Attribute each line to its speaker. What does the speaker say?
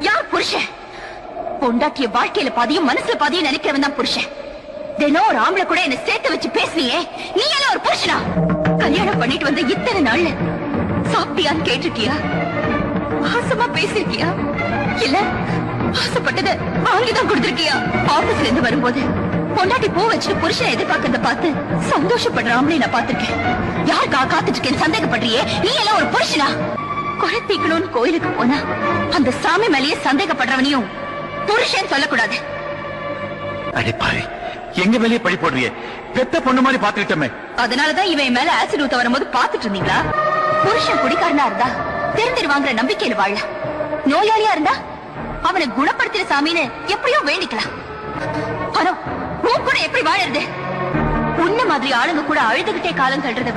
Speaker 1: யார் புருஷன்? பொண்டாட்டிய வாழ்க்கையில பாதியும் மனசுல பாதியும் நினைக்கிறவன் தான் புருஷன். தினம் ஒரு ஆம்பளை கூட என்ன சேர்த்து வச்சு பேசுனியே, நீ எல்லாம் ஒரு புருஷனா? கல்யாணம் பண்ணிட்டு வந்த இத்தனை நாள்ல சாப்பிட்டியான்னு கேட்டிருக்கியா? ஆசமா பேசிருக்கியா? இல்ல ஆசைப்பட்டத வாங்கிதான் கொடுத்திருக்கியா? ஆபீஸ்ல இருந்து வரும்போது பொண்டாட்டி பூ வச்சுட்டு புருஷன் எதிர்பார்க்கறத பார்த்து சந்தோஷப்படுற ஆம்பளை நான் பார்த்திருக்கேன். யாருக்கா காத்துட்டு இருக்கேன்னு சந்தேகப்படுறியே, நீ எல்லாம் ஒரு புருஷனா? குழந்தைக்கணும்னு கோயிலுக்கு போனா அந்த சாமி மேலேயே சந்தேகப்படுறவனையும் புருஷன் சொல்லக்கூடாது.
Speaker 2: அடே பாரு, எங்க மேலேயே பழி போடுறியே? பெத்த பொண்ணு மாதிரி பாத்துக்கிட்டோமே.
Speaker 1: அதனாலதான் இவன் மேல ஆசிட் ஊத்த வரும்போது பாத்துட்டு இருந்தீங்களா? புருஷன் குடிக்காரனா இருந்தா தெரிஞ்சிருவாங்கிற நம்பிக்கையில வாழ, நோயாளியா இருந்தா அவனை குணப்படுத்தின சாமின்னு எப்படியோ வேண்டிக்கலாம். ஆனா உன் கூட எப்படி வாழறது? உன்ன மாதிரி ஆளுங்க கூட அழுதுகிட்டே காலம் தள்ளுறத